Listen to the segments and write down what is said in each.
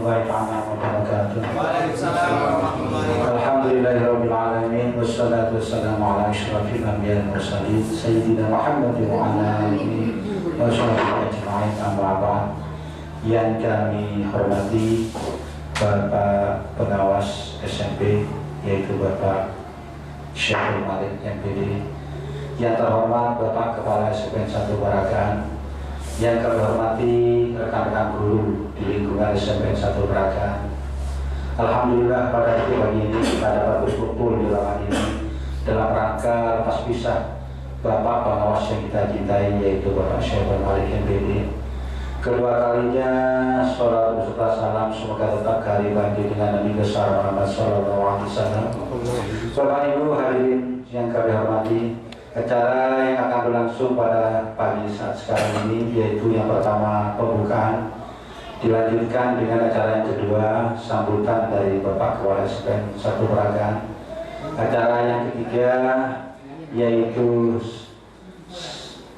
warahmatullahi wabarakatuh. Waalaikumsalam warahmatullahi wabarakatuh. Alhamdulillahirabbil alamin wassalatu wassalamu ala asyrafil anbiya'i wal mursalin sayyidina Muhammadin wa ala alihi wa sahbihi ajma'in, amma ba'd. Yang kami hormati Bapak Pengawas SMP, yaitu Bapak Syekhul Malik MPD, yang terhormat Bapak Kepala SPN 1 Baragaan, yang kami hormati rekan-rekan guru di lingkungan SPN 1 Baragaan. Alhamdulillah pada pagi ini kita dapat berkumpul di ruangan ini dalam rangka lepas pisah Bapak Pengawas yang kita cintai, yaitu Bapak Syekhul Malik MPD. Kedua kalinya sholat beserta salam semoga tetap kehadiran dengan Nabi besar Muhammad SAW. Bapak Ibu hadirin yang kami hormati, acara yang akan berlangsung pada pagi saat sekarang ini yaitu yang pertama pembukaan, dilanjutkan dengan acara yang kedua sambutan dari Bapak Kepala SPN 1 Baragaan. Acara yang ketiga yaitu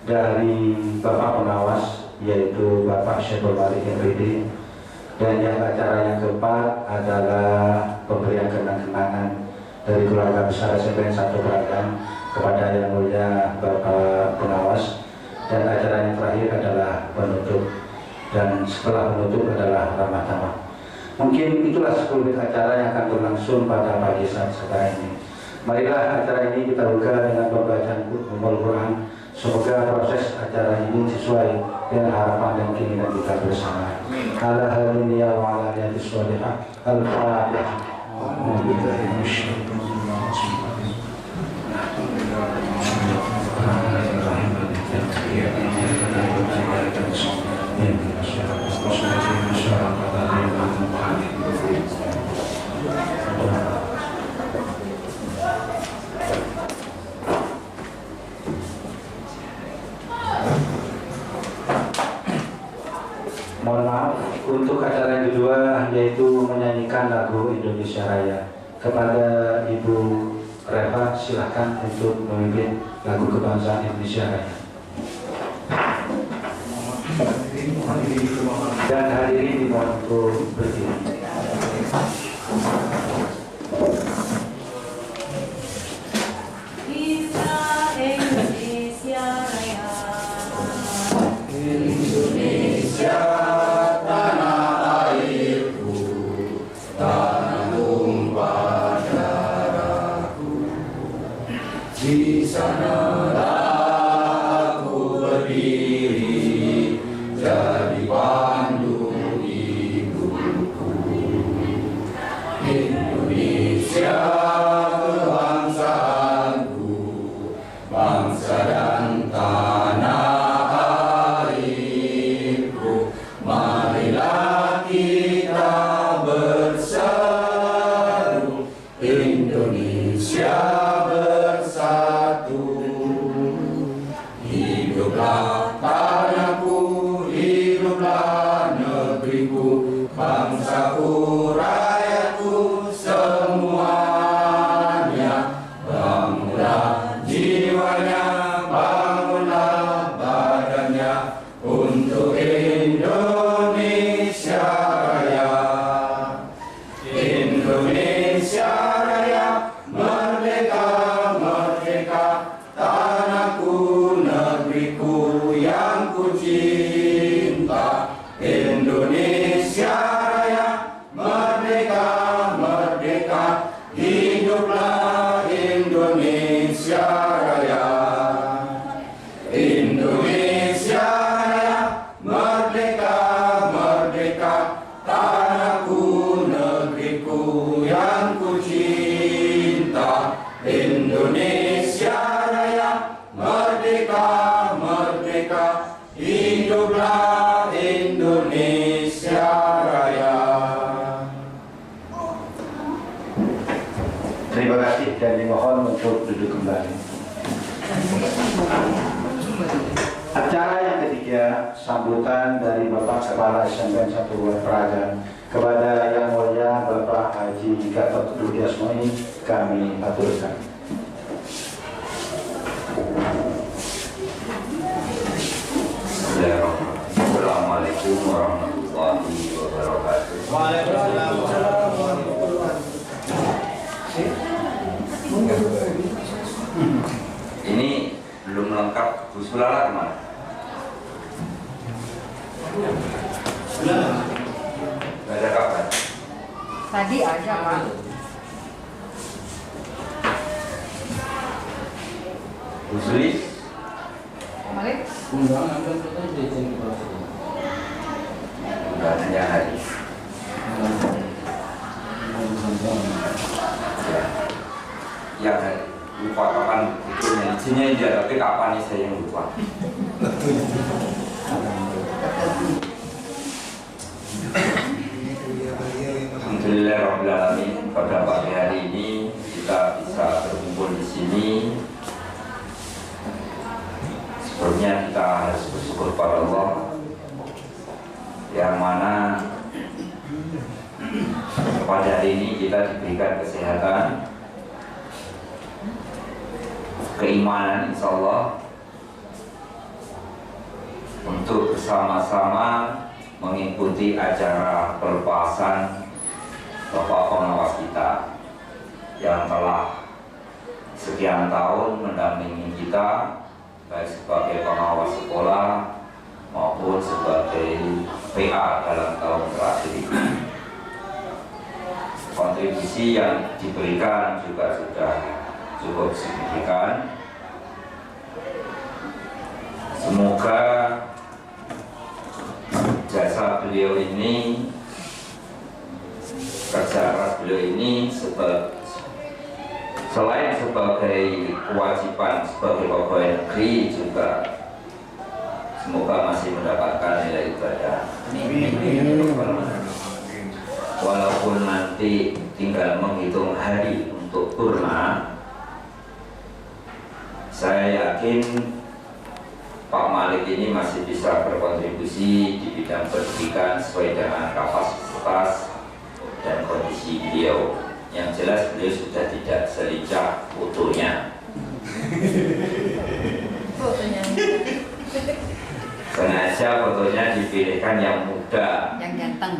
dari Bapak Pengawas, yaitu Bapak Syekhul Malik MPD, dan yang acara yang keempat adalah pemberian kenang-kenangan dari keluarga besar SPN 1 Baragaan kepada yang mulia Bapak Pengawas, dan acara yang terakhir adalah penutup, dan setelah penutup adalah ramah tamah. Mungkin itulah 10 menit acara yang akan berlangsung pada pagi saat sekarang ini. Marilah acara ini kita buka dengan pembacaan Al-Quran. Semoga proses acara ini sesuai dengan harapan dan keinginan kita bersama. Ala halini ya wa ala aliyati sholihah. Al-Fatihah. Mohon maaf, untuk acara yang kedua yaitu menyanyikan lagu Indonesia Raya. Kepada Ibu Reva, silahkan untuk memimpin lagu kebangsaan Indonesia Raya. Dan hadirin dimohon untuk berdiri. Indonesia Raya. Indonesia tanah airku, tanah tumpah darahku. Di sanalah aku berdiri, jadi pandu hidupku. Indonesia kebangsaanku, bangsa dan tanah airku. Marilah kita bersatu, Indonesia bersatu. Hiduplah tanahku, hiduplah negeriku, bangsaku, rakyatku semuanya. Bangunlah jiwanya, bangunlah badannya untuk Indonesia Raya. Indonesia Raya, merdeka, merdeka, tanahku, negeriku yang ku cinta. Indonesia Raya, merdeka, merdeka, hiduplah Indonesia Raya. Indonesia Raya, merdeka, merdeka, tanahku, negeriku yang ku cinta. Indonesia Raya, merdeka, merdeka, hiduplah Indonesia Raya. Terima kasih dan dimohon untuk duduk kembali. Acara yang ketiga, sambutan dari Bapak Kepala SPN 1 Baragaan kepada Yang Mulia Bapak Haji Gatot Rudiasmoni kami aturkan. Assalamualaikum warahmatullahi wabarakatuh. Waalaikumsalam warahmatullahi Ini belum lengkap. Bu Sulala kemana? Gak ada kabar. Tadi ada, Pak. Bu Sulis? Malik? Enggak hanya hari. Ya. Yang hari. Lupa kapan betulnya. Izinnya dia, tapi kapan nih saya yang lupa. Alhamdulillahirrahmanirrahim. Pada pagi hari ini kita bisa berkumpul di sini. Sebelumnya kita harus bersyukur pada Allah yang mana pada hari ini kita diberikan kesehatan, keimanan insya Allah untuk bersama-sama mengikuti acara pelepasan Bapak pengawas kita yang telah sekian tahun mendampingi kita baik sebagai pengawas sekolah maupun sebagai PA dalam tahun terakhir ini. Kontribusi yang diberikan juga sudah cukup signifikan. Semoga jasa beliau ini, kerja keras beliau ini selain sebagai kewajiban sebagai pegawai negeri juga semoga masih mendapatkan nilai ibadah. Walaupun nanti tinggal menghitung hari untuk purna, saya yakin Pak Malik ini masih bisa berkontribusi di bidang pendidikan sesuai dengan kapasitas dan kondisi beliau. Yang jelas beliau sudah tidak selincah fotonya. Sengaja fotonya dipilihkan yang muda, Yang ganteng.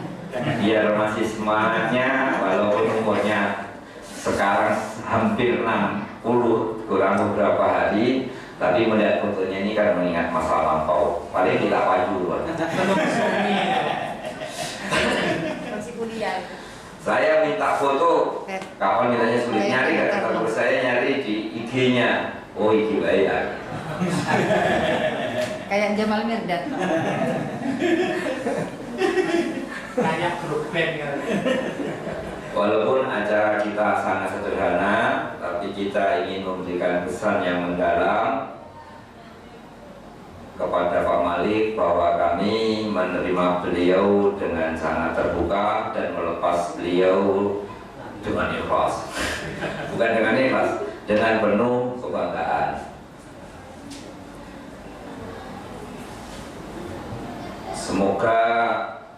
biar masih semangatnya walaupun umurnya sekarang hampir 60, kurang beberapa hari, tapi melihat fotonya ini kan mengingat masa lampau. Paling kita maju. Masih kuliah. Saya minta foto, kapan kitanya sulit nyari, kata saya nyari di IG-nya. Oh, IG bayar. Kayak Jamal Mirdad. Kayak grup band kan. Walaupun acara kita sangat sederhana, tapi kita ingin memberikan pesan yang mendalam kepada Pak Malik bahwa kami menerima beliau dengan sangat terbuka dan melepas beliau dengan ikhlas. Bukan dengan ikhlas, dengan penuh kebanggaan. Semoga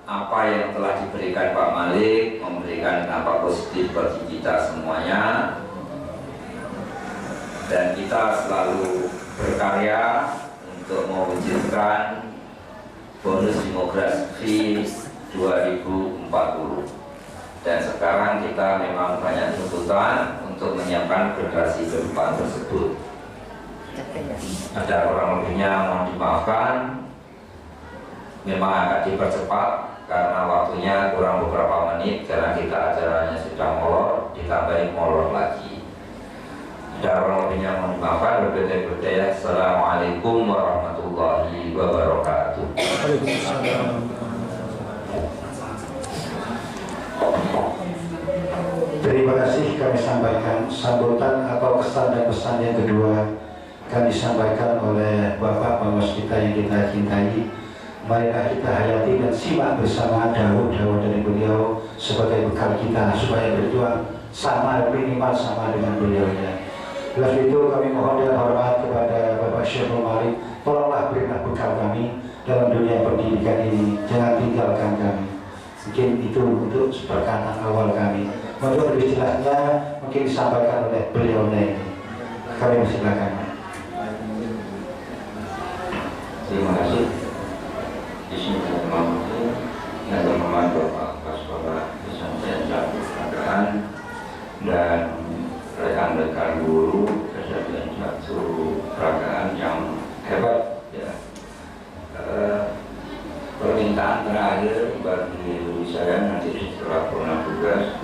apa yang telah diberikan Pak Malik memberikan dampak positif bagi kita semuanya, dan kita selalu berkarya untuk mewujudkan bonus demografi 2040. Dan sekarang kita memang banyak tuntutan untuk menyiapkan generasi ke depan tersebut. Ada kurang lebihnya mohon dimaafkan, memang akan dipercepat karena waktunya kurang beberapa menit karena kita acaranya sudah molor, ditambahin molor lagi. Kurang lebihnya mohon dimaafkan. Berbeda-beda. Assalamualaikum warahmatullahi wabarakatuh. Terima kasih kami sampaikan sambutan atau kesan dan pesan yang kedua kami sampaikan oleh Bapak Pengawas kita yang kita cintai. Marilah kita hayati dan simak bersama dawuh-dawuh dari beliau sebagai bekal kita supaya berjuang sama, minimal sama dengan beliaunya. Oleh itu kami mohon dan hormat kepada Bapak Syekhul Malik, tolonglah berilah bekal kami dalam dunia pendidikan ini, jangan tinggalkan kami. Mungkin itu untuk perkataan awal kami. Untuk lebih jelasnya mungkin disampaikan oleh beliau ini. Kami persilakan. Terima kasih. Bismillahirrahmanirrahim. Yang berhormat Bapak Kasubag terakhir bagi saya nanti setelah pulang tugas,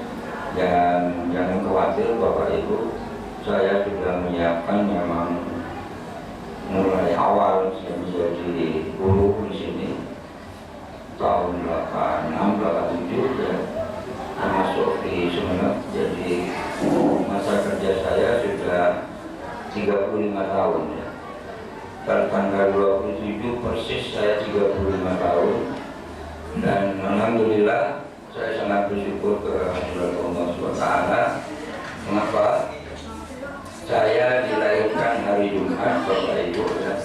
jangan khawatir Bapak Ibu, saya sudah menyiapkan memang mulai awal saya menjadi guru di sini tahun 86, 87 ya, termasuk di Sumeneb. Jadi masa kerja saya sudah 35 tahun ya. Pada tanggal 27 persis saya 35 tahun, dan alhamdulillah saya sangat bersyukur kepada Allah SWT. Mengapa? Saya dilahirkan hari Jumat, Bapak Ibu ya.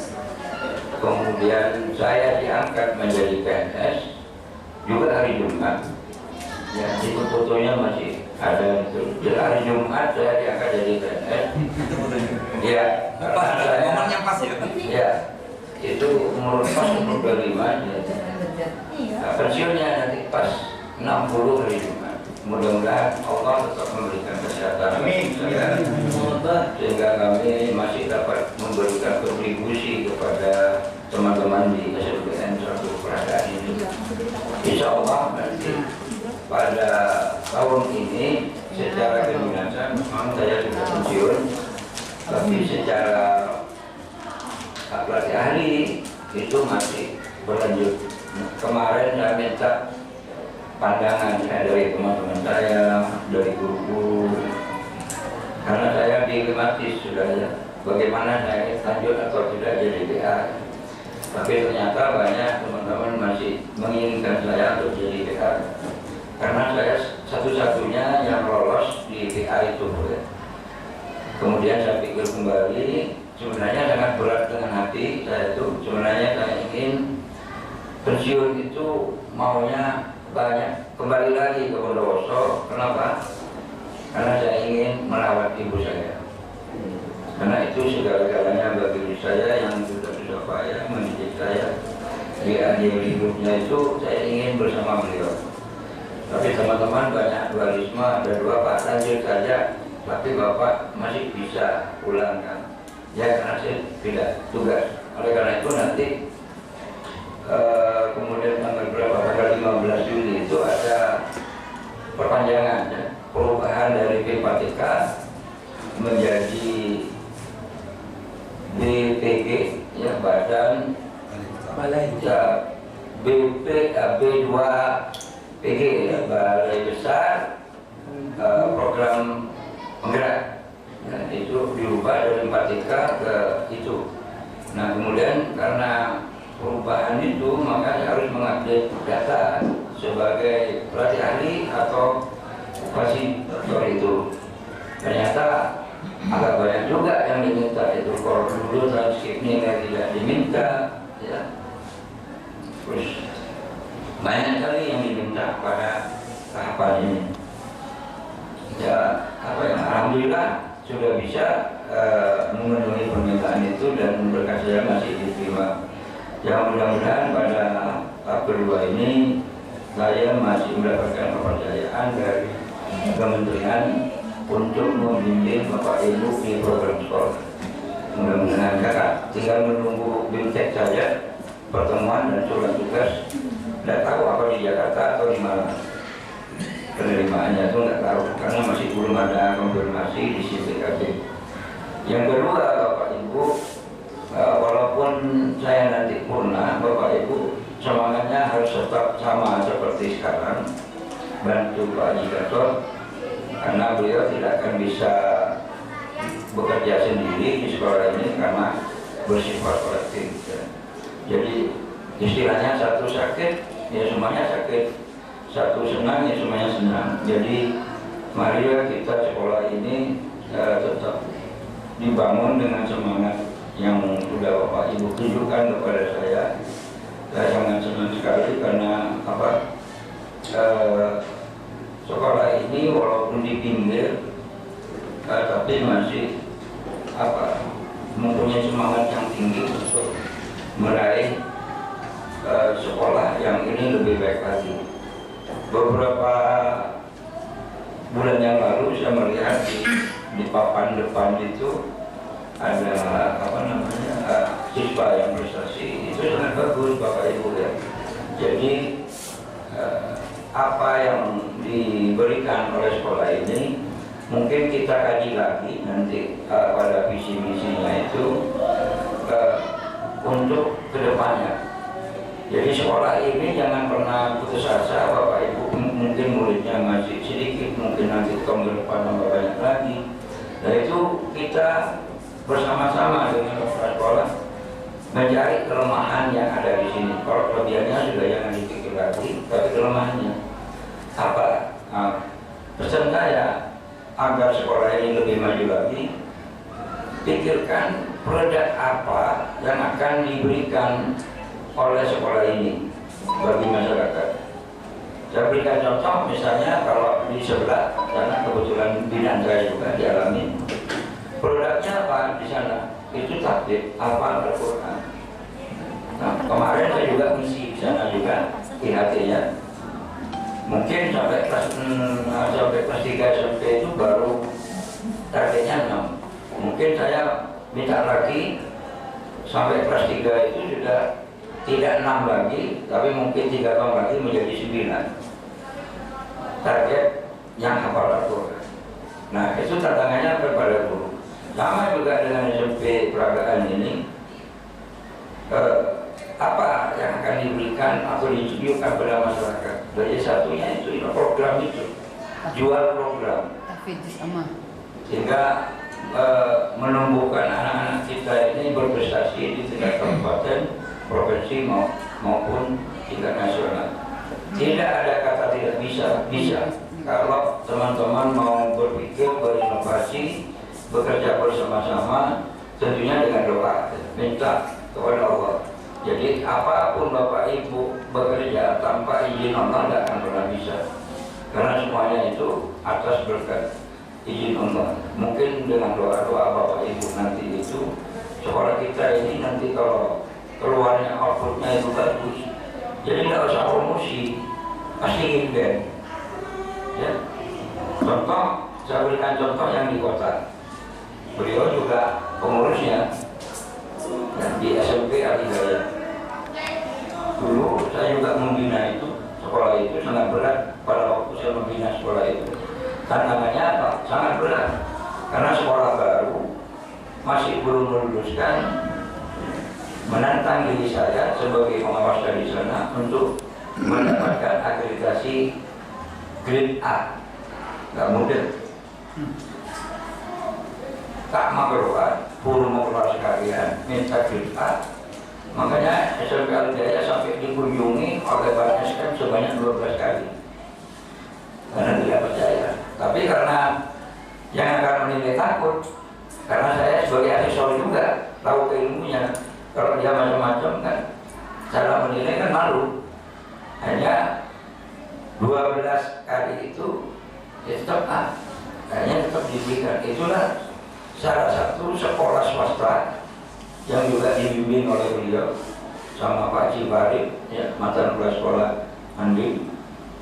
Kemudian saya diangkat menjadi PNS juga hari Jumat ya, itu fotonya masih ada itu. Jadi hari Jumat saya diangkat jadi PNS ya, Momennya pas ya. ya, itu umur pas umur 25 ya. Nah, pensiunnya nanti pas 60 hari Jumat. Mudah-mudahan Allah tetap memberikan kesehatan saya, sehingga kami masih dapat memberikan kontribusi kepada teman-teman di SLBN satu keberadaan ini. Insya Allah nanti pada tahun ini secara kedinasan memang saya sudah pensiun, tapi secara apalagi ahli itu masih berlanjut. Kemarin saya minta pandangan dari teman-teman saya, dari guru-guru, karena saya dilematis sudah ya, bagaimana saya lanjut atau tidak jadi PA. Tapi ternyata banyak teman-teman masih menginginkan saya untuk jadi PA, karena saya satu-satunya yang lolos di PA itu ya. Kemudian saya pikir kembali, sebenarnya sangat berat dengan hati saya itu. Sebenarnya saya ingin pensiun itu maunya banyak, kembali lagi ke Bondowoso. Kenapa? Karena saya ingin merawat ibu saya, karena itu segala-galanya bagi diri saya yang sudah payah mendidik saya. Di akhir hidupnya itu saya ingin bersama beliau. Tapi teman-teman banyak dualisme, ada dua, Pak lanjut saja, tapi Bapak masih bisa pulang kan? Ya, karena saya tidak tugas. Oleh karena itu nanti kemudian tanggal berapa? Tanggal 15 Juli itu ada perpanjangan ya, perubahan dari B4TK menjadi BPG ya, Badan ya, B2PG ya, Balai Besar Program Penggerak. Nah, itu diubah dari 4TK ke itu. Nah, kemudian karena perubahan itu maka harus mengupdate data sebagai pelatih ahli atau fasilitator itu. Ternyata agak banyak juga yang diminta itu. Kalau dulu transkripnya tidak diminta ya, terus banyak sekali yang diminta pada tahapan ini ya. Apa yang alhamdulillah sudah bisa memenuhi permintaan itu, dan berkat saya masih diterima. Ya, mudah-mudahan pada tahap kedua ini saya masih mendapatkan kepercayaan dari kementerian untuk membimbing Bapak Ibu di program sekolah. Mudah-mudahan kakak tinggal menunggu BIMTEK saja, pertemuan dan surat tugas. Tidak tahu apa di Jakarta atau di mana penerimaannya itu, nggak tahu karena masih belum ada konfirmasi di CPKB. Yang kedua, Bapak Ibu, walaupun saya nanti purna, Bapak Ibu semangatnya harus tetap sama seperti sekarang, bantu Pak Haji Gatot, karena beliau tidak akan bisa bekerja sendiri di sekolah ini karena bersifat kolektif ya. Jadi istilahnya satu sakit ya semuanya sakit, satu senang ya semuanya senang. Jadi mari kita sekolah ini tetap dibangun dengan semangat yang sudah Bapak Ibu tunjukkan kepada saya. Saya sangat senang sekali karena apa, sekolah ini walaupun di pinggir tapi masih apa, mempunyai semangat yang tinggi untuk meraih sekolah yang ini lebih baik lagi. Beberapa bulan yang lalu saya melihat di papan depan itu ada apa namanya siswa yang prestasi itu sangat bagus Bapak Ibu ya. Jadi apa yang diberikan oleh sekolah ini mungkin kita kaji lagi nanti pada visi misinya itu untuk kedepannya. Jadi sekolah ini jangan pernah putus asa, Bapak Ibu. Mungkin muridnya masih sedikit, mungkin nanti tahun depan tambah banyak lagi. Dan itu kita bersama-sama dengan kepala sekolah mencari kelemahan yang ada di sini. Kalau kelebihannya sudah jangan dipikir lagi, tapi kelemahannya apa? Pesan saya agar sekolah ini lebih maju lagi, pikirkan produk apa yang akan diberikan oleh sekolah ini bagi masyarakat. Saya berikan contoh, misalnya kalau di sebelah karena kebetulan bidang saya juga dialami, produknya apa di sana? Itu takdir apa Al-Quran. Nah, kemarin saya juga ngisi di sana juga IHT-nya. Mungkin sampai kelas 3 SMP itu baru targetnya 6. Mungkin saya minta lagi sampai kelas 3 itu sudah tidak 6 lagi, tapi mungkin 3 tahun lagi menjadi 9 target yang hafal Al-Quran. Nah, itu tantangannya kepada guru. Sama juga dengan SMP peragaan ini, apa yang akan diberikan atau ditunjukkan pada masyarakat. Dari satunya itu program itu, jual program, sehingga menumbuhkan anak-anak kita ini berprestasi di tingkat kabupaten, provinsi maupun tingkat nasional. Tidak ada kata tidak bisa, bisa. Kalau teman-teman mau berpikir, berinovasi, bekerja bersama-sama, tentunya dengan doa, minta kepada Allah. Jadi apapun Bapak Ibu bekerja tanpa izin Allah tidak akan pernah bisa. Karena semuanya itu atas berkat izin Allah. Mungkin dengan doa-doa Bapak Ibu nanti itu sekolah kita ini nanti kalau keluarnya outputnya itu bagus, jadi tidak usah promosi, pasti inden. Ya. Contoh, saya berikan contoh yang di kota. Beliau juga pengurusnya di SMP Al-Hidayah. Dulu saya juga membina itu, sekolah itu sangat berat pada waktu saya membina sekolah itu. Tantangannya apa? Sangat berat, karena sekolah baru masih belum meluluskan, menantang diri saya sebagai pengawas dari sana untuk mendapatkan akreditasi grade A. Gak mudah. Tak makruat, puluh kelas sekalian minta grade A. Makanya SMP Al-Hidayah sampai dikunjungi oleh Bapak SKM sebanyak 12 kali. Karena tidak percaya. Tapi karena yang akan menilai takut, karena saya sebagai asesor juga tahu keilmunya. Kalau dia macam-macam kan, cara menilai kan malu. Hanya 12 kali itu ya tetap A, hanya tetap diberikan. Itulah salah satu sekolah swasta yang juga dibimbing oleh beliau sama Pak Cibarik, ya, mantan kepala sekolah Andi,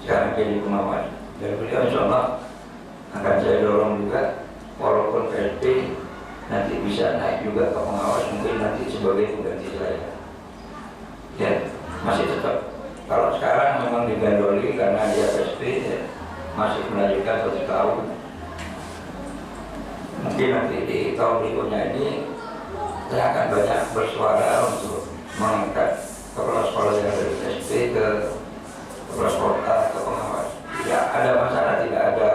sekarang jadi pengawas. Dan beliau insya Allah akan saya dorong juga, walaupun PSP nanti bisa naik juga ke pengawas, mungkin nanti sebagai pengganti saya. Ya, masih tetap. Kalau sekarang memang digandoli karena dia PSP, ya, masih melanjutkan 1 tahun. Mungkin nanti di tahun berikutnya ini saya akan banyak bersuara untuk mengangkat kepala sekolah yang dari PSP ke kepala sekolah ke pengawas. Ya, ada masalah, tidak ada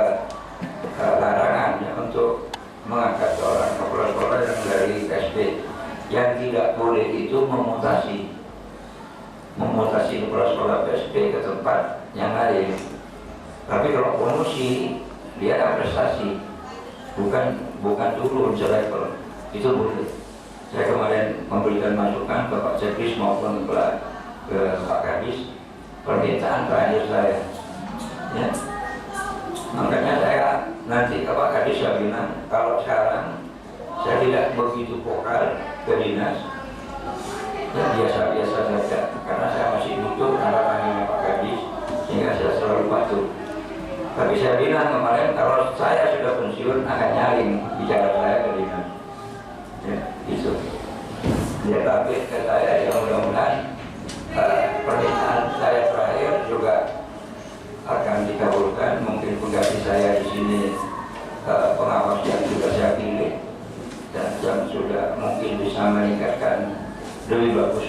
larangan ya, untuk mengangkat seorang kepala sekolah yang dari PSP. Yang tidak boleh itu memutasi kepala sekolah PSP ke tempat yang lain. Tapi kalau promosi, dia ada prestasi, bukan turun selevel, itu boleh. Saya kemarin memberikan masukan ke Pak Sekis maupun ke Pak Kadis, permintaan terakhir saya. Ya. Makanya saya nanti ke Pak Kadis saya bilang, kalau sekarang saya tidak begitu vokal ke dinas, ya biasa-biasa saja, karena saya masih butuh arahannya Pak Kadis, sehingga saya selalu patuh. Tapi saya bilang kemarin, kalau saya sudah pensiun akan nyaring bicara saya ke dinas. Ya, itu. Ya, tapi ke saya ya mudah-mudahan permintaan saya terakhir juga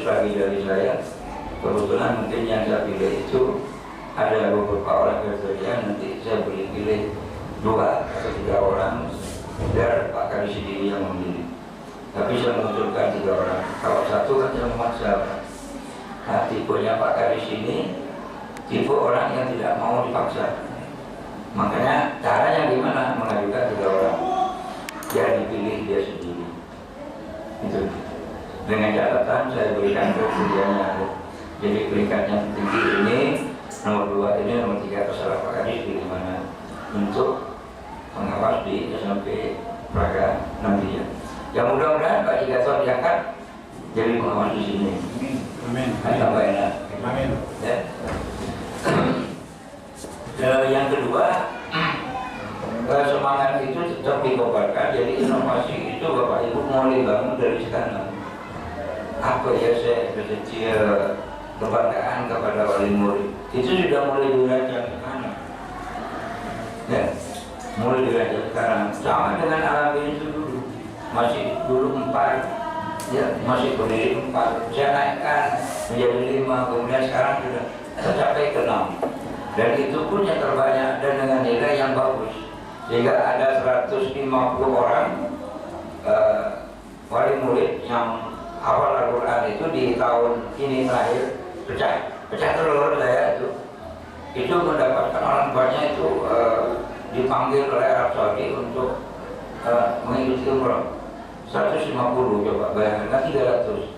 lagi dari saya. Kebetulan mungkin yang saya pilih itu ada beberapa orang kriteria, nanti saya beri pilih 2 atau 3 orang biar Pak Kadis sendiri yang memilih. Tapi saya mengusulkan 3 orang. Kalau 1 kan saya memaksa. Nah, tipenya Pak Kadis ini tipe orang yang tidak mau dipaksa. Makanya caranya gimana? Mengajukan 3 orang. Dia dipilih dia sendiri. Itu. Dengan catatan saya berikan kriterianya. Jadi peringkatnya tinggi ini, nomor 2 ini, nomor 3 terserah Pak Kadis di mana untuk pengawas di SMP Praga nantinya. Yang mudah-mudahan Pak Igator diangkat jadi pengawas di sini. Amin. Tambah enak. Amin. Ya. Yang kedua, semangat itu tetap dikobarkan. Jadi inovasi itu Bapak Ibu mulai bangun dari sekarang. Apa ya, saya kecil kebanggaan kepada wali murid itu sudah mulai dirancang sekarang. Ya, mulai dirancang sekarang. Sama dengan Alamin itu masih dulu 4, ya masih berdiri 4. Saya naikkan menjadi 5, kemudian sekarang sudah tercapai ke 6. Dan itu pun yang terbanyak dan dengan nilai yang bagus. Sehingga ada 150 orang wali murid yang hafal Al-Quran itu di tahun ini terakhir pecah telur saya itu mendapatkan orang tuanya itu dipanggil oleh Arab Saudi untuk mengikuti umroh. 150 coba bayangkan 300.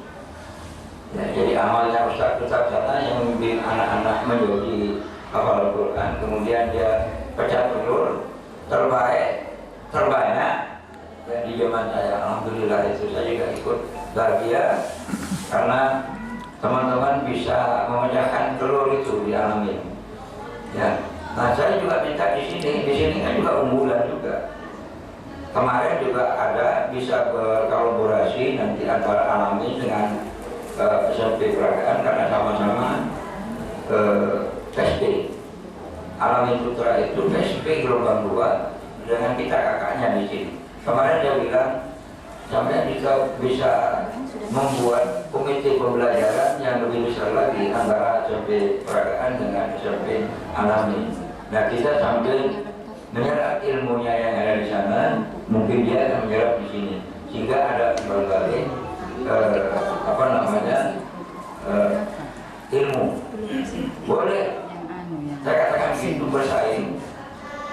Ya, jadi amalnya Ustaz sana yang memimpin anak-anak menjadi hafal Al-Quran, kemudian dia pecah telur terbanyak di zaman saya. Alhamdulillah itu saya juga ikut bahagia karena teman-teman bisa memecahkan telur itu di Alamin. Ya, nah saya juga minta di sini kan juga unggulan juga. Kemarin juga ada bisa berkolaborasi nanti antara Alamin dengan SMP Peragaan karena sama-sama PSP. Alamin Putra itu PSP gelombang 2 dengan kita kakaknya di sini. Kemarin dia bilang sampai bisa membuat komite pembelajaran yang lebih besar lagi antara SMP Peragaan dengan SMP Alamin. Nah, kita sambil menyerap ilmunya yang ada di sana, mungkin dia akan menyerap di sini, sehingga ada berbagai ilmu. Boleh saya katakan begitu bersaing.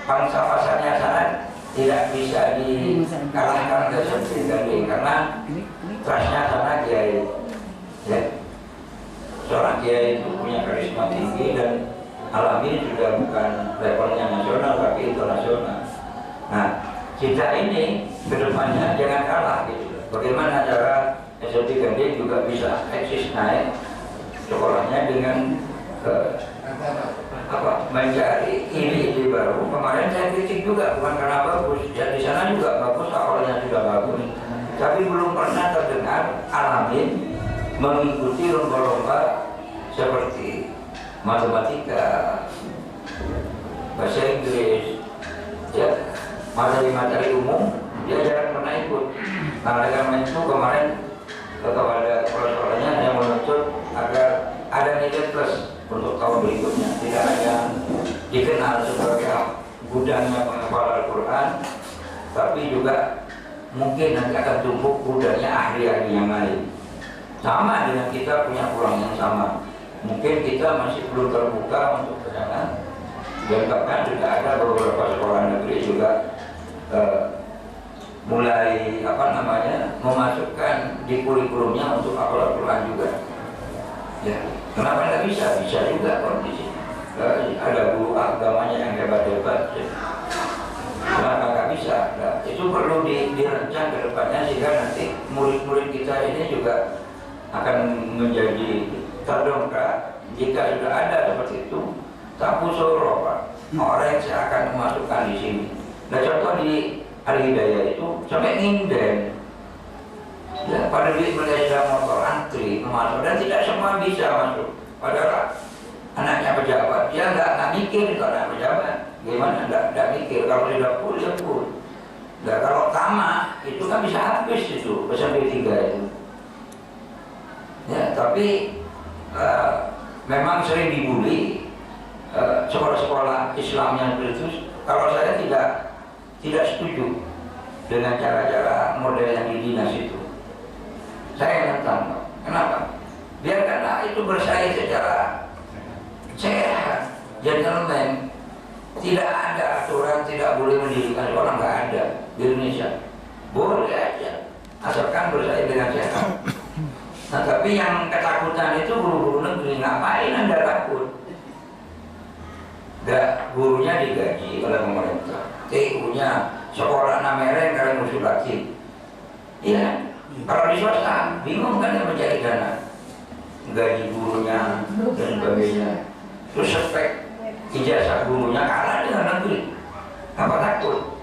Pangsa pasarnya sana tidak bisa dikalahkan ke SMP Gandeng karena trustnya sana kiai. Ya. Seorang kiai itu punya karisma tinggi dan Alamin sudah bukan levelnya nasional tapi internasional. Nah, kita ini kedepannya jangan kalah gitu. Bagaimana cara SMP Gandeng juga bisa eksis naik sekolahnya dengan mencari ide baru. Kemarin saya kritik juga bukan karena bagus, ya di sana juga bagus, awalnya sudah bagus, tapi belum pernah terdengar Alamin mengikuti lomba-lomba seperti matematika, bahasa Inggris, ya materi umum dia jarang pernah ikut. Nah, karena itu kemarin kepada sekolahnya yang menuntut agar ada nilai plus untuk tahun berikutnya, tidak hanya dikenal sebagai gudangnya penghafal Al-Quran, tapi juga mungkin nanti akan tumbuh gudangnya ahli-ahli yang lain. Sama dengan kita punya peluang yang sama. Mungkin kita masih belum terbuka untuk ke sana, dan bahkan juga ada beberapa sekolah negeri juga mulai memasukkan di kurikulumnya untuk hafal Al-Quran juga. Ya, kenapa tidak bisa? Bisa juga kondisi. Ada guru agamanya yang hebat-hebat. Ya. Kenapa nggak bisa? Nah, itu perlu dirancang ke depannya sehingga nanti murid-murid kita ini juga akan menjadi terdongkrak. Jika sudah ada seperti itu, Tapu Soro, Pak, orang yang saya akan memasukkan di sini. Nah, contoh di Al-Hidayah itu sampai nginden. Ya, pada dia belajar motor antri masuk dan tidak semua bisa masuk. Padahal anaknya pejabat, dia nggak mikir itu anak pejabat. Gimana? Nggak mikir. Kalau sudah full ya full. Nah, kalau tamat itu kan bisa habis itu SMP 3 itu. Ya, tapi memang sering dibully sekolah-sekolah Islam yang itu. Kalau saya tidak setuju dengan cara-cara model yang di dinas itu. Saya nentang. Kenapa? Biarkanlah itu bersaing secara sehat, gentleman. Tidak ada aturan tidak boleh mendirikan sekolah, nggak ada di Indonesia. Boleh aja, asalkan bersaing dengan sehat. Nah, tapi yang ketakutan itu guru-guru negeri. Ngapain Anda takut? Gurunya digaji oleh pemerintah, TU-nya sekolah namereng kalian usul lagi. Iya, kalau di swasta bingung kan yang mencari dana, gaji gurunya dan sebagainya. Terus spek ijazah gurunya kalah dengan negeri. Apa takut?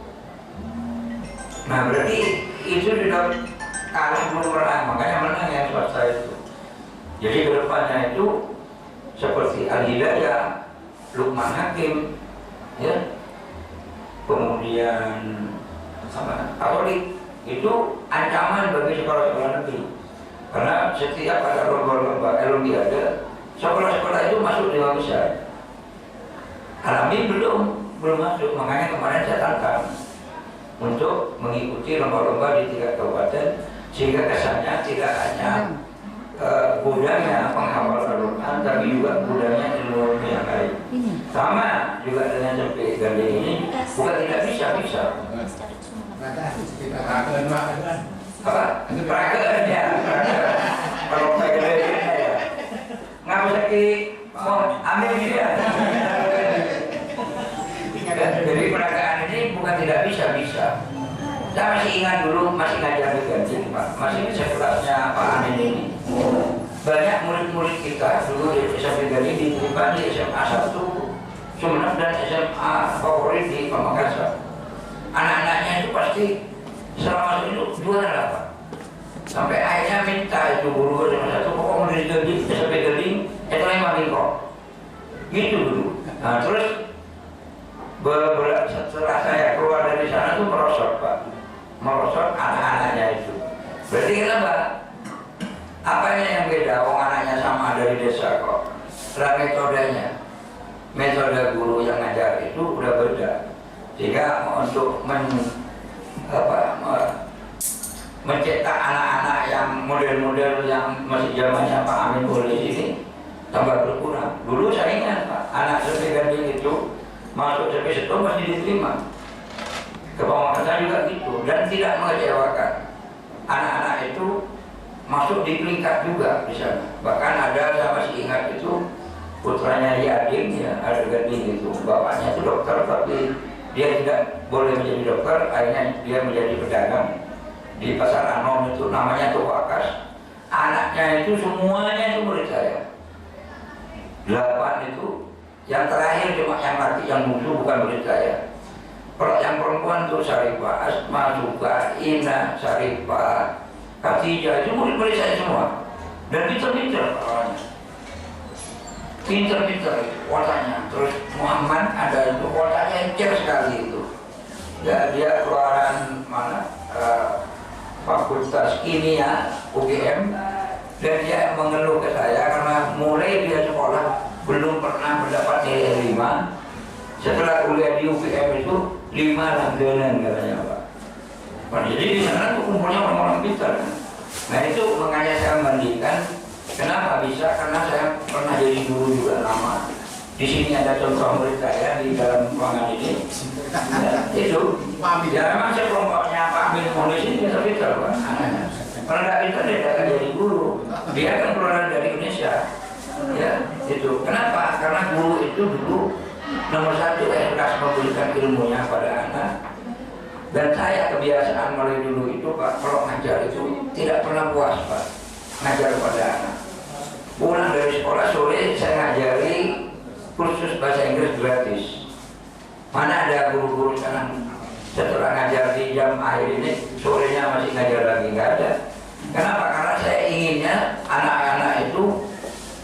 Nah, berarti itu sudah kalah belum menang, makanya menang yang swasta itu. Jadi kedepannya itu seperti Al-Hidayah, Luqman Hakim, ya, kemudian sama Katolik, itu ancaman bagi sekolah-sekolah negeri. Karena setiap ada lomba-lomba olimpiade, sekolah-sekolah itu masuk 5 besar. Alami belum masuk, makanya kemarin saya tantang untuk mengikuti lomba-lomba di 3 kabupaten, sehingga kesannya tidak hanya budaya penghafal Al-Quran, tapi juga budaya ilmu yang lain. Sama juga dengan sampai gandeng ini, bukan tidak bisa. Apa? Peragaan ya. Kalau saya gandeng ya, nggak usah mau ambil dia. Jadi peragaan ini bukan tidak bisa. Saya masih ingat dulu, masih ngajar di Ganting, Pak. Masih sekelasnya Pak Amin ini. Banyak murid-murid kita dulu di SMP Ganting diterima di SMA 1 Sumeneb dan SMA favorit di Pamekasan. Anak-anaknya itu pasti selama itu juara, Pak. Sampai akhirnya minta itu guru SMA 1, pokok mau dari Ganting, SMP Ganting, itu yang kok. Gitu dulu. Nah, terus setelah saya keluar dari sana tuh merosot, Pak. Merosot anak-anaknya itu. Berarti kenapa? Apanya yang beda? Wong anaknya sama dari desa kok. Setelah metode guru yang ngajar itu udah beda. Sehingga untuk mencetak anak-anak yang model-model yang masih zamannya Pak Amin Polis ini tambah berkurang. Dulu saya ingat, Pak, anak SMP Ganting itu masuk SMP situ masih diterima. Ke Pamekasan juga gitu, dan tidak mengecewakan. Anak-anak itu masuk di peringkat juga di sana. Bahkan ada, saya masih ingat itu putranya Yading, ya, ada Gading itu. Bapaknya itu dokter, tapi dia tidak boleh menjadi dokter. Akhirnya dia menjadi pedagang di Pasar Anom itu, namanya Toko Akas. Anaknya itu semuanya itu murid saya. 8 itu. Yang terakhir cuma yang laki, yang musuh bukan murid saya. Kalau yang perempuan itu Syarifah, Asma, Suka, Ina, Syarifah, Katijah, itu murid-murid saya semua. Dan pinter-pinter orangnya. Pinter-pinter kotanya. Terus Muhammad ada itu kotanya encer sekali itu. Ya, dia keluaran mana? Fakultas Kimia UGM. Dan dia mengeluh ke saya karena mulai dia sekolah belum pernah mendapat nilai 5. Setelah kuliah di UGM itu 5 langganan katanya, Pak. Nah, jadi di sana tuh kumpulnya orang-orang pintar. Nah, itu makanya saya membandingkan. Kenapa bisa? Karena saya pernah jadi guru juga lama. Di sini ada contoh murid saya di dalam ruangan ini. Ya, itu. Ya memang saya kelompoknya Pak Amin Polis ini pintar-pintar, Pak. Kalau nggak pintar dia akan jadi guru. Dia akan keluar dari Indonesia. Ya, itu. Kenapa? Karena guru itu dulu nomor 1 ikhlas memberikan ilmunya pada anak. Dan saya kebiasaan mulai dulu itu, Pak, kalau ngajar itu tidak pernah puas, Pak, ngajar pada anak. Pulang dari sekolah sore saya ngajari kursus bahasa Inggris gratis. Mana ada guru-guru sekarang setelah ngajar di jam akhir ini sorenya masih ngajar lagi? Nggak ada. Kenapa? Karena saya inginnya anak-anak itu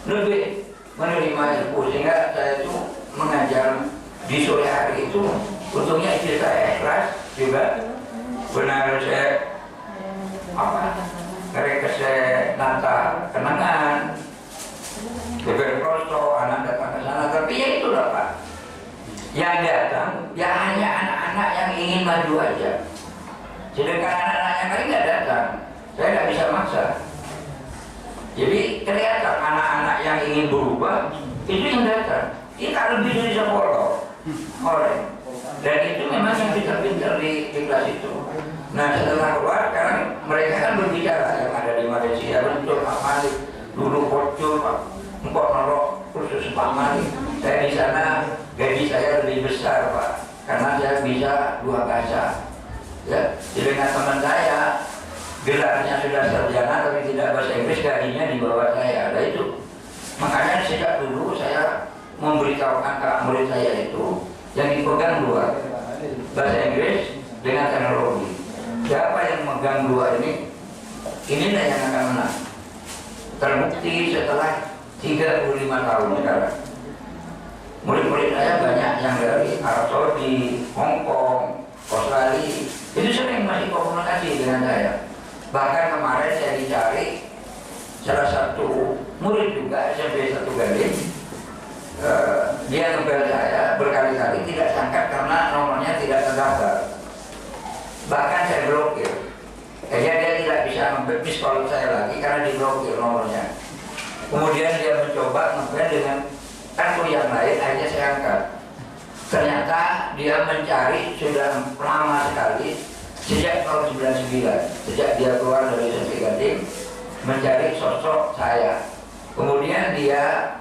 lebih menerima ilmu, sehingga saya itu mengajar di sore hari itu. Untungnya istri saya ikhlas juga, benar saya mereka saya nata kenangan. Beber Prosto, anak datang ke sana, tapi ya itulah Pak. Yang datang ya hanya anak-anak yang ingin maju aja. Sedangkan anak-anak yang lain nggak datang, saya nggak bisa maksa. Jadi kelihatan anak-anak yang ingin berubah itu yang datang. Kita lebih dari 10 orang. Dan itu memang yang pintar-pintar di kelas itu. Nah setelah keluar, sekarang mereka kan berbicara yang ada di Malaysia. Betul Pak Malik, dulu bocor Pak, empok nolok khusus Pak Malik. Saya di sana gaji saya lebih besar Pak, karena saya bisa 2 bahasa. Ya, jadi dengan teman saya gelarnya sudah sarjana tapi tidak bahasa Inggris, gajinya di bawah saya. Nah itu makanya sejak dulu saya memberitahukan ke murid saya itu yang dipegang 2, bahasa Inggris dengan teknologi. Siapa yang memegang 2 inilah yang akan menang. Terbukti setelah 35 tahun sekarang. Murid-murid saya banyak yang dari Arab Saudi, Hong Kong, Australia, itu sering masih komunikasi dengan saya. Bahkan kemarin saya dicari salah satu murid juga SMP 1 Gading. Dia ngebel saya berkali-kali, tidak sangka karena nomornya tidak terdaftar. Bahkan saya blokir. Kayaknya dia tidak bisa nge-miss call saya lagi karena diblokir nomornya. Kemudian dia mencoba ngebel dengan kartu yang lain, akhirnya saya angkat. Ternyata dia mencari sudah lama sekali, sejak tahun 99, sejak dia keluar dari SMP Gading, mencari sosok saya. Kemudian dia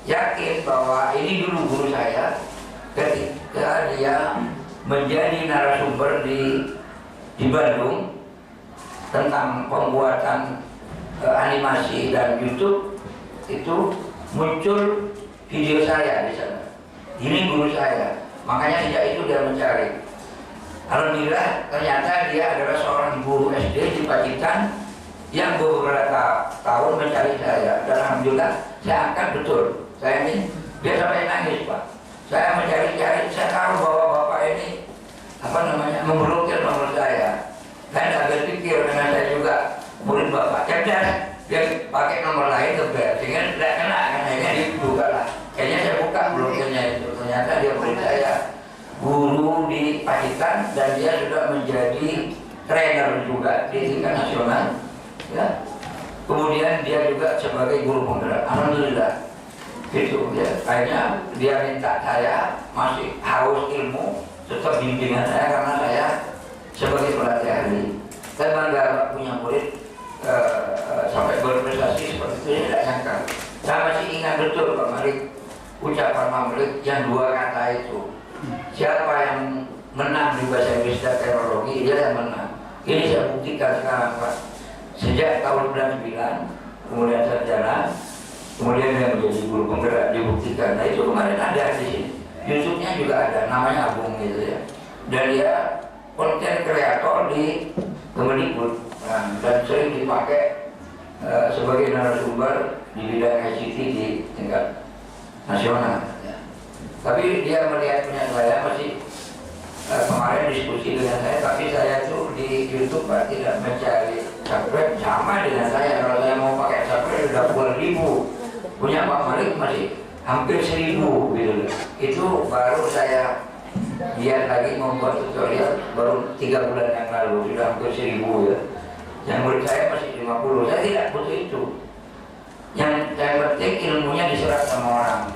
yakin bahwa ini dulu guru saya ketika dia menjadi narasumber di Bandung tentang pembuatan animasi dan YouTube, itu muncul video saya di sana. Ini guru saya, makanya sejak itu dia mencari. Alhamdulillah ternyata dia adalah seorang guru SD di Pacitan yang beberapa tahun mencari saya. Dan alhamdulillah saya angkat betul. Saya ini dia sampai nangis Pak. Saya mencari-cari, saya tahu bahwa bapak ini memblokir nomor saya. Saya tidak berpikir karena saya juga murid bapak cerdas. Dia pakai nomor lain ke sehingga tidak kena, akhirnya dibuka lah. Kayaknya saya buka blokirnya itu. Ternyata dia murid saya, guru di Pacitan, dan dia sudah menjadi trainer juga di tingkat nasional. Ya. Kemudian dia juga sebagai guru penggerak. Alhamdulillah. Gitu ya. Akhirnya dia minta saya masih haus ilmu, tetap bimbingan saya karena saya sebagai pelatih ahli. Saya bangga punya murid sampai berprestasi seperti itu, saya tidak nyangka. Saya masih ingat betul Pak Malik, ucapan Pak Malik yang 2 kata itu. Siapa yang menang di bahasa Inggris dan teknologi, dia yang menang. Ini saya buktikan sekarang Pak. Sejak tahun 99, kemudian sarjana, kemudian dia menjadi guru penggerak, dibuktikan. Nah itu kemarin ada di sini. YouTube-nya juga ada, namanya Agung gitu ya. Dan dia konten kreator di Kemendikbud. Nah, dan sering dipakai sebagai narasumber di bidang ICT di tingkat nasional. Ya. Tapi dia melihat punya saya masih kemarin diskusi dengan saya, tapi saya itu di YouTube Pak tidak mencari subscribe sama dengan saya. Kalau saya mau pakai subscribe sudah puluhan ribu, punya Pak Malik masih hampir 1000 gitu. Itu baru saya lihat lagi membuat tutorial baru 3 bulan yang lalu sudah hampir 1000 ya. Yang murid saya masih 50, saya tidak butuh itu. Yang saya penting ilmunya diserap sama orang.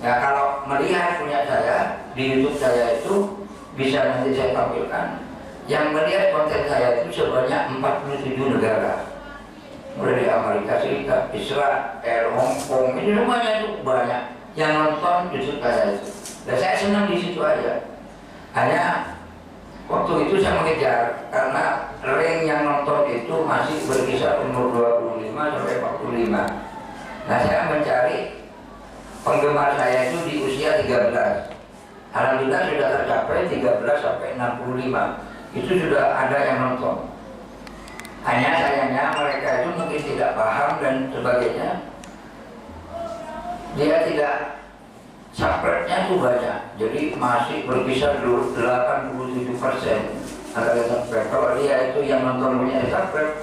Nah kalau melihat punya saya di YouTube saya itu bisa nanti saya tampilkan. Yang melihat konten saya itu sebanyak 47 negara. Mulai di Amerika Serikat, Israel, Hong Kong, ini semuanya itu banyak yang nonton YouTube saya itu. Dan saya senang di situ aja. Hanya waktu itu saya mengejar karena rank yang nonton itu masih berkisar umur 25 sampai 45. Nah saya mencari penggemar saya itu di usia 13. Alhamdulillah sudah tercapai 13 sampai 65. Itu sudah ada yang nonton. Hanya sayangnya mereka itu mungkin tidak paham dan sebagainya. Dia tidak, subscribe-nya itu banyak. Jadi masih berkisar 87% antara subscribe. Kalau dia itu yang nonton punya subscribe,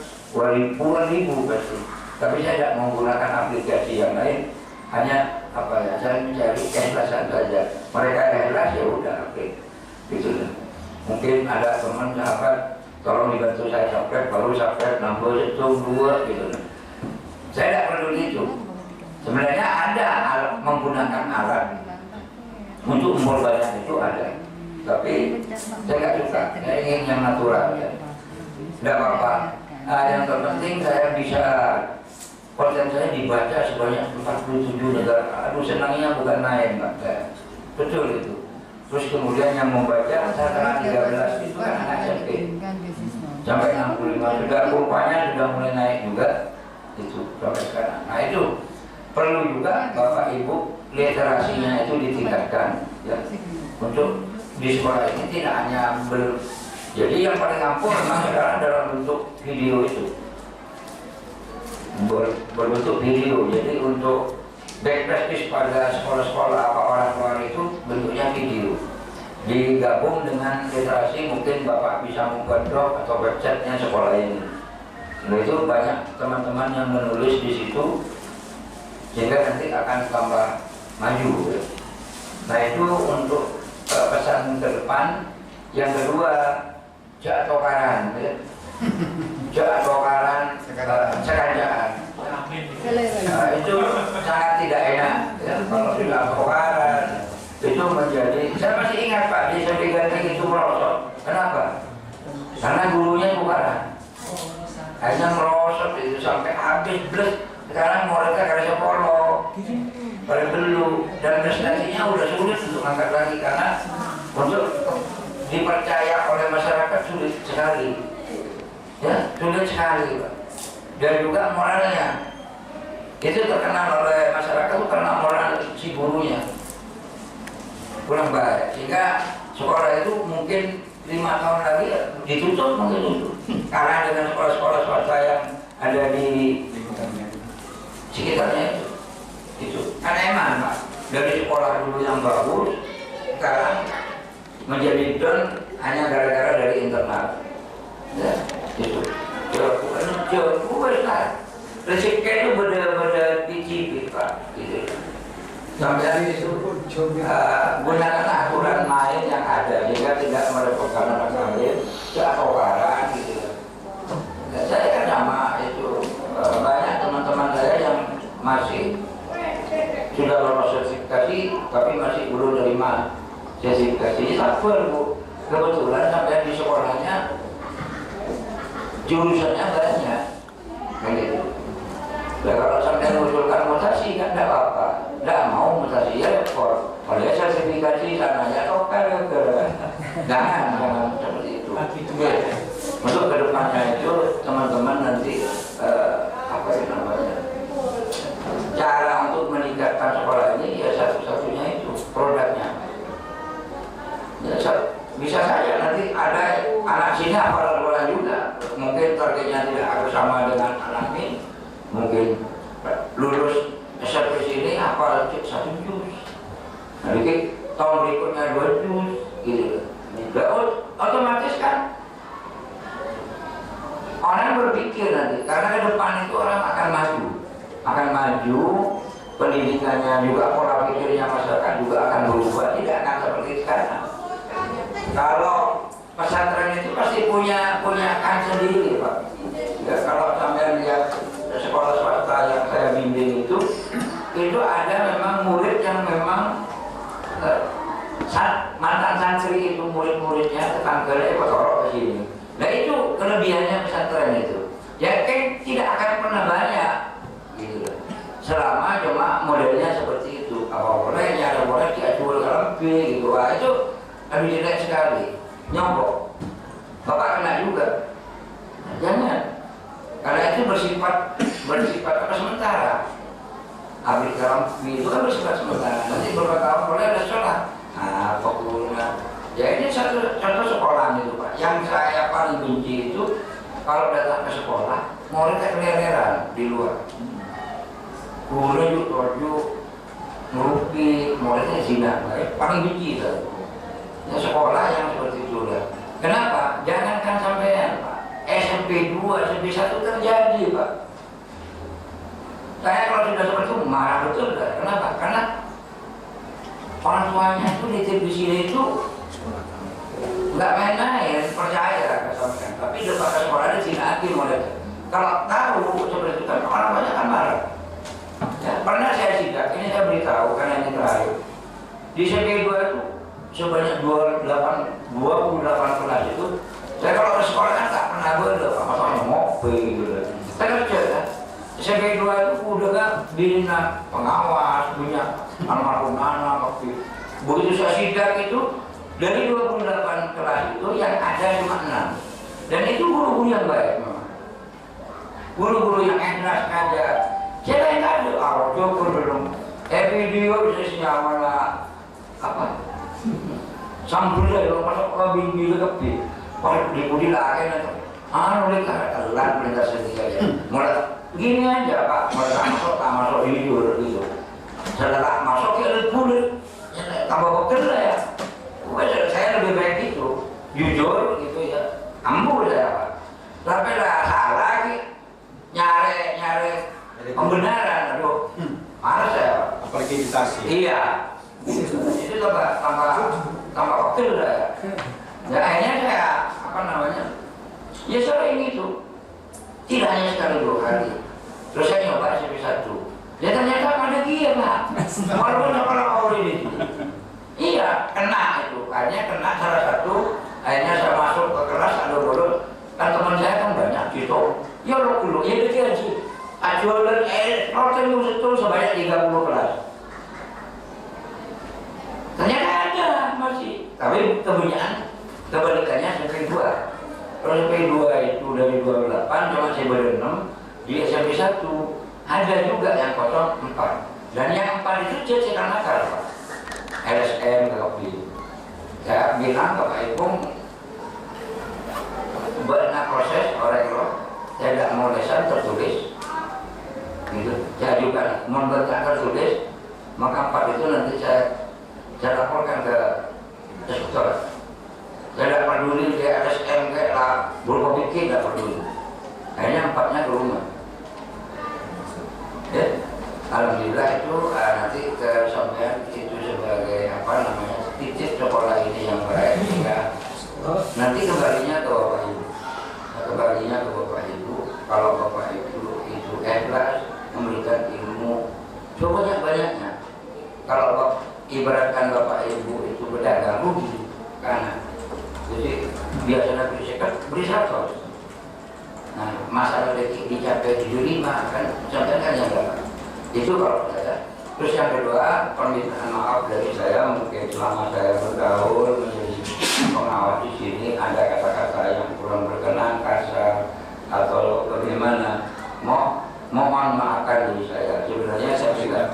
puluhan ribu pasti. Tapi saya tidak menggunakan aplikasi yang lain, hanya apa ya, saya mencari keikhlasan saja. Mereka ikhlas ya udah, oke, gitu. Mungkin ada teman sahabat, tolong dibantu saya subscribe, baru subscribe nambah itu 2 gitu. Saya tidak perlu itu. Sebenarnya ada menggunakan alat untuk umur banyak itu ada, tapi saya nggak suka. Saya ingin yang natural. Ya. Tidak apa-apa. Yang terpenting saya bisa konten saya dibaca sebanyak 47 negara. Aduh, senangnya bukan naik, Pak. Betul itu. Terus kemudian yang membaca antara 13 itu kan anak SMP. Sampai 65 sudah kurvanya sudah mulai naik juga itu sampai sekarang. Nah itu perlu juga Bapak Ibu literasinya itu ditingkatkan ya. Untuk di sekolah ini tidak hanya jadi yang paling ampuh memang sekarang dalam bentuk video itu. Berbentuk video, jadi untuk back practice pada sekolah-sekolah apa orang-orang itu bentuknya video digabung dengan literasi. Mungkin Bapak bisa membuat blog atau websitenya sekolah ini. Nah itu banyak teman-teman yang menulis di situ sehingga nanti akan tambah maju ya. Nah itu untuk pesan ke depan. Yang kedua, jak tokaran ya. Jak tokaran sekajaan. Nah, itu sangat tidak enak ya. Kalau sudah tokaran itu menjadi, saya masih ingat Pak di SMP Gandeng itu merosot. Kenapa? Karena gurunya tukaran. Hanya merosot itu sampai habis blek. Sekarang muridnya karena polo, pada dulu, dan prestasinya udah sulit untuk angkat lagi karena untuk dipercaya oleh masyarakat sulit sekali. Ya, sulit sekali, Pak. Dan juga moralnya itu terkenal oleh masyarakat itu karena moral si gurunya kurang baik, sehingga sekolah itu mungkin 5 tahun lagi ya, ditutup mungkin itu karena dengan sekolah-sekolah swasta yang ada di sekitarnya itu karena emang Pak, dari sekolah dulu yang bagus sekarang menjadi down hanya gara-gara dari internal ya, itu jauh besar resiko itu benar-benar dicipit Pak gitu. Sampai itu gunakan aturan main yang ada sehingga tidak merepotkan orang lain, tidak tokaran gitu. Ya, saya kan sama itu banyak teman-teman saya yang masih sudah lolos sertifikasi tapi masih belum terima sertifikasi. Sabar Bu, kebetulan sampai di sekolahnya jurusannya banyak, gitu. Nah, kalau sampai mengusulkan mutasi kan tidak apa-apa, tidak mau mutasi ya rekor. Kalau ya sertifikasi sananya total ke, jangan seperti itu. Untuk kedepannya itu teman-teman nanti apa yang namanya cara untuk meningkatkan sekolah ini ya satu-satunya itu produknya. Ya, bisa saja nanti ada anak sini hafal bola juga, mungkin targetnya tidak harus sama dengan anak ini. Mungkin lulus SMP sini hafal 1 juz, nanti tahun berikutnya 2 juz, gitu. Nah, otomatis kan orang berpikir nanti, karena ke depan itu orang akan maju, pendidikannya juga, pola pikirnya masyarakat juga akan berubah, tidak akan seperti sekarang. Kalau pesantren itu pasti punya kan sendiri Pak. Ya, kalau sampai lihat sekolah swasta yang saya bimbing itu ada memang murid yang memang mantan santri itu murid-muridnya tetangga kotorok ke sini. Nah itu kelebihannya pesantren itu. Ya kan tidak akan pernah banyak gitu. Selama cuma modelnya seperti itu. Apa boleh ada boleh diatur lebih gitu. Wah itu lebih jelek sekali. Nyogok. Bapak kena juga. Nah, jangan. Karena itu bersifat apa sementara. Abdi karam itu kan bersifat sementara. Nanti beberapa tahun boleh ada sholat. Nah, pokoknya ya ini satu sekolah itu Pak. Yang saya paling benci itu kalau datang ke sekolah, muridnya keleleran di luar. Gurunya juga merugi, muridnya zina. Paling benci itu. Ya, sekolah yang seperti itu lah. Kenapa? Jangankan sampean Pak. SMP 2, SMP 1 terjadi Pak. Saya kalau sudah seperti itu marah betul. Kenapa? Karena orang tuanya itu nitip di sini itu nggak main-main, percaya kesampaian. Tapi di depan sekolah di sini lagi mulai. Kalau tahu seperti itu kan orang banyak kan marah. Ya, pernah saya sidak, ini saya beritahu karena ini terakhir. Di CP2 itu sebanyak 28 kelas itu, saya kalau ke sekolah kan tak pernah berdoa, masalahnya ngopi gitu. Saya kerja kan, CP2 itu udah kan bina pengawas, punya almarhum anak, begitu saya sidak itu, dari 28 kelas itu yang ada cuma 6. Dan itu guru-guru yang baik. Guru-guru yang ikhlas aja. Saya nggak ada awal cukup belum. Video bisa senyawa apa? Sambul saya kalau masuk ke bingkai kepi. Kalau di lagi nanti, mereka telat mereka sendiri. Mulai gini aja Pak, mereka masuk hijau gitu. Setelah masuk ya kulit, tambah bekerja ya. Saya lebih baik itu, jujur gitu ya. Ambil saya Pak. Tapi lah salah lagi. Nyari pembenaran, aduh, mana saya? Apalagi editasi. Iya, itu tambah waktu saya. Ya akhirnya saya ya sering itu, tidak hanya sekali 2 kali. Terus saya nyoba CP1. Ya ternyata ada dia Pak. Walaupun kalau ini, iya kena itu, akhirnya kena salah satu. Akhirnya saya masuk ke kelas ada bolos. Kan teman saya kan banyak gitu. Ya lo dulu, ya dia sih. Jualan protein itu sebanyak 30 kelas. Ternyata ada masih. Tapi kebalikannya SMP 2. Kalau SMP 2 itu dari 28 cuma saya ber 6 di SMP 1 ada juga yang kosong 4. Dan yang 4 itu cekan nakal Pak. LSM kopi. Saya bilang ke Pak Ipung, banyak proses orang lo, saya tidak mau lesan tertulis, gitu. Saya juga membaca tertulis, maka 4 itu nanti saya laporkan ke inspektorat. Saya tidak peduli dia LSM kayak lah, berupa pikir tidak peduli. Akhirnya 4-nya ke rumah. Ya, alhamdulillah itu nanti ke sampean itu sebagai titik sekolah ini yang baik sehingga nanti kembalinya ke Bapak Ibu. Kalau Bapak Ibu itu ikhlas memberikan ilmu sebanyak-banyaknya. Kalau ibaratkan Bapak Ibu itu berdagang rugi karena jadi biasanya beri 100. Nah, masalah dicapai 75 kan sampai kan yang berapa? Itu kalau saya. Terus yang kedua, permintaan maaf dari saya mungkin selama saya bergaul menjadi pengawas di sini ada kata-kata yang kurang berkenan, kasar atau bagaimana. Mohon maafkan diri saya. Sebenarnya saya juga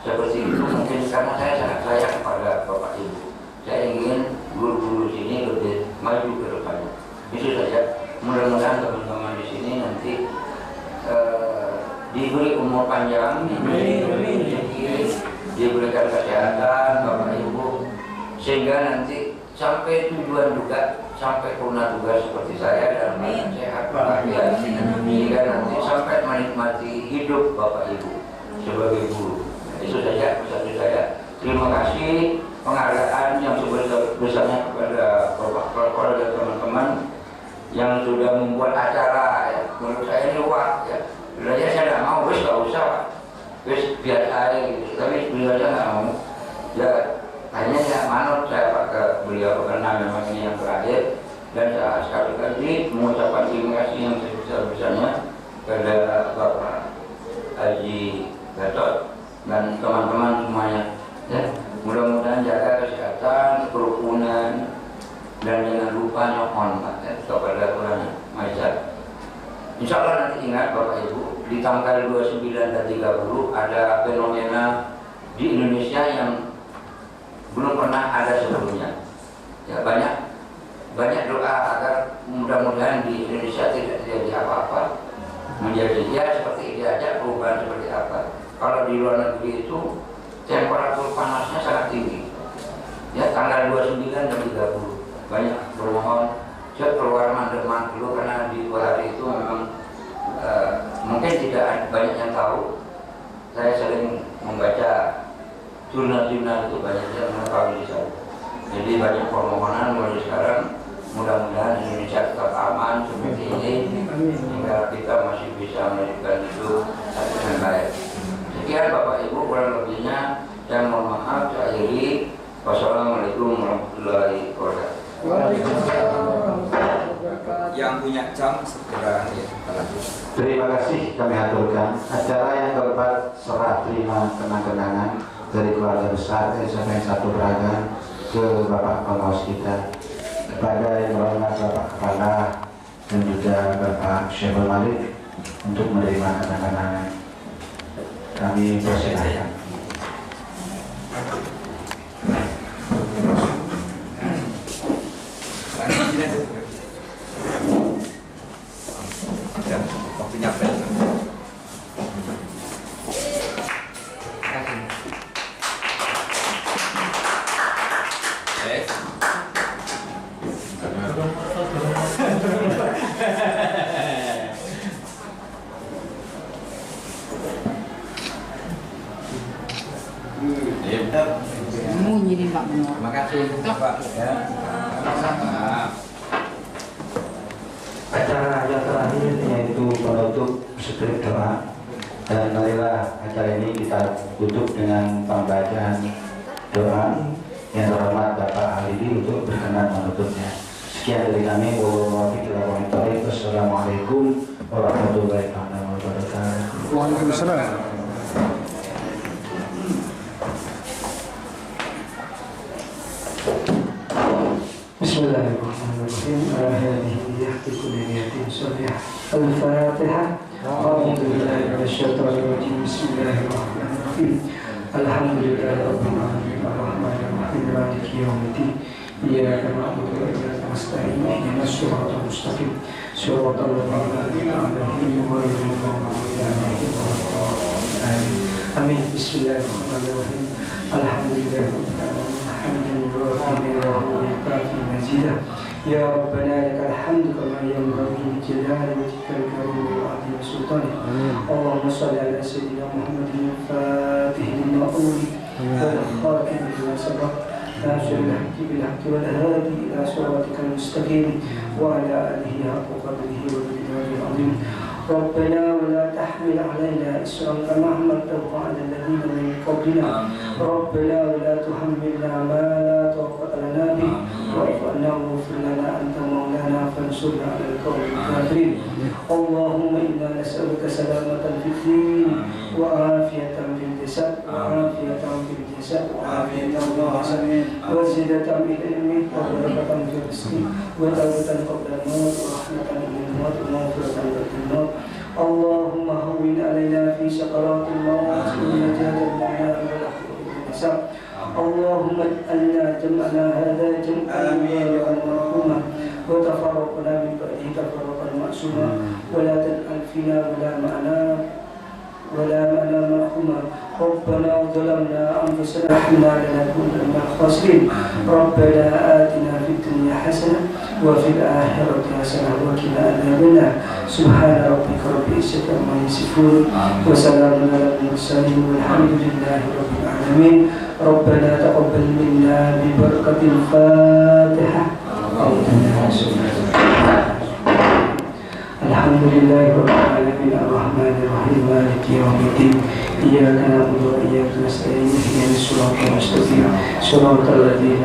seperti itu mungkin karena saya sangat sayang kepada Bapak Ibu. Saya ingin guru-guru sini lebih maju ke depannya. Itu saja. Mudah-mudahan teman-teman di sini nanti diberi umur panjang, diberikan kesehatan Bapak Ibu, sehingga nanti sampai tujuan juga, sampai purna tugas seperti saya dan sehat bahagia, sehingga nanti sampai menikmati hidup Bapak Ibu sebagai guru. Itu saja pesan saya. Terima kasih penghargaan yang sebesar-besarnya kepada Bapak dan teman-teman yang sudah membuat acara ya. Menurut saya ini luar ya. Sebenarnya saya tidak mau, wis gak usah wis biar saya gitu. Tapi beliau aja nggak mau. Ya hanya saya manut saya pakai beliau karena memang ini yang terakhir. Dan saya sekali lagi mengucapkan terima kasih yang sebesar-besarnya kepada Bapak Haji Gatot dan teman-teman semuanya. Ya, mudah-mudahan jaga kesehatan, kerukunan, dan jangan lupa nyokon kepada Tuhan Maha. Insya Allah nanti ingat Bapak Ibu, di tanggal 29 dan 30 ada fenomena di Indonesia yang belum pernah ada sebelumnya. Ya, banyak doa agar mudah-mudahan di Indonesia tidak terjadi apa-apa, menjadi ya seperti ini aja, perubahan seperti apa. Kalau di luar negeri itu temperatur panasnya sangat tinggi. Ya, tanggal 29 dan 30 banyak bermohon saya keluar mandek dulu karena di 2 hari itu memang mungkin tidak banyak yang tahu saya sering membaca jurnal-jurnal itu banyak yang mengetahui saya. Jadi banyak permohonan mulai sekarang, mudah-mudahan Indonesia tetap aman seperti ini sehingga kita masih bisa melanjutkan hidup dengan baik. Sekian Bapak Ibu, kurang lebihnya saya mohon maaf. Saya akhiri. Wassalamualaikum warahmatullahi wabarakatuh. Yang punya jam segera ya. Terima kasih kami aturkan. Acara yang keempat serah terima kenang-kenangan dari keluarga besar SMA 1 Braga ke Bapak Pengawas kita, kepada yang berhormat Bapak Kepala dan juga Bapak Syekh Malik untuk menerima kenang-kenangan. Kami persilakan. Waktunya bel. Munyi nih Pak Menor. Terima kasih Pak ya. Sama-sama. Acara yang terakhir yaitu penutup setelah doa, dan marilah acara ini kita tutup dengan pembacaan doa yang terhormat Bapak Halidi untuk berkenan menutupnya. Sekian dari kami. Wassalamualaikum warahmatullahi wabarakatuh. Waalaikumsalam. Bismillahirrahmanirrahim. Al-Fatihah. Bismillahirrahmanirrahim. Alhamdulillahirabbil alamin arrahmanir rahim maliki yaumiddin. Iyyaka na'budu wa iyyaka nasta'in ihdinas siratal mustaqim siratal ladzina an'amta 'alaihim ghairil maghdubi 'alaihim waladdallin. Amin. Bismillahirrahmanirrahim. Alhamdulillahirabbil alamin hamdan yuwafiqu wa yukafi mazidah. Ya Rabbana lakal hamdu kama yanbaghi li jalali wajhikal karim wa 'azimi sultanik. Allahumma shalli ala sayyidina Muhammadin al-fatih lima ughliqa wal khatim lima sabaq ناصر الحق بالحق والهادي إلى صراطك المستقيم وعلى آله حق قدره ومقداره العظيم. ربنا ولا تحمل علينا إصرا كما حملته على الذين من قبلنا. ربنا ولا تحملنا ما لا طاقة لنا به واعف عنا واغفر لنا أنت مولانا فانصرنا على القوم الكافرين. اللهم إنا نسألك سلامة في الدين وعافية في الجسد وعافية في الجسد وعافية في الجسد وزيادة في العلم وبركة في الرزق وتوبة قبل الموت ورحمة من الموت ومغفرة بعد الموت. اللهم هون علينا في سكرات الموت ونجاة من النار والآخرة والحساب. اللهم اجعلنا جمعنا هذا جمعا مرحوما وتفرقنا من بعده تفرقا معصوما ولا تجعل فينا ولا معنا مرحوما. ربنا ظلمنا أنفسنا وإن لنكون من الخاسرين. ربنا آتنا في الدنيا حسنة وفي الآخرة حسنة وقنا عذاب النار. سبحان ربك رب العزة عما يصفون وسلام على المرسلين والحمد لله رب العالمين. ربنا تقبل منا ببركة الفاتحة. الحمد لله رب العالمين الرحمن الرحيم مالك يوم الدين. إياك نعبد وإياك نستعين اهدنا الصراط المستقيم صراط الذين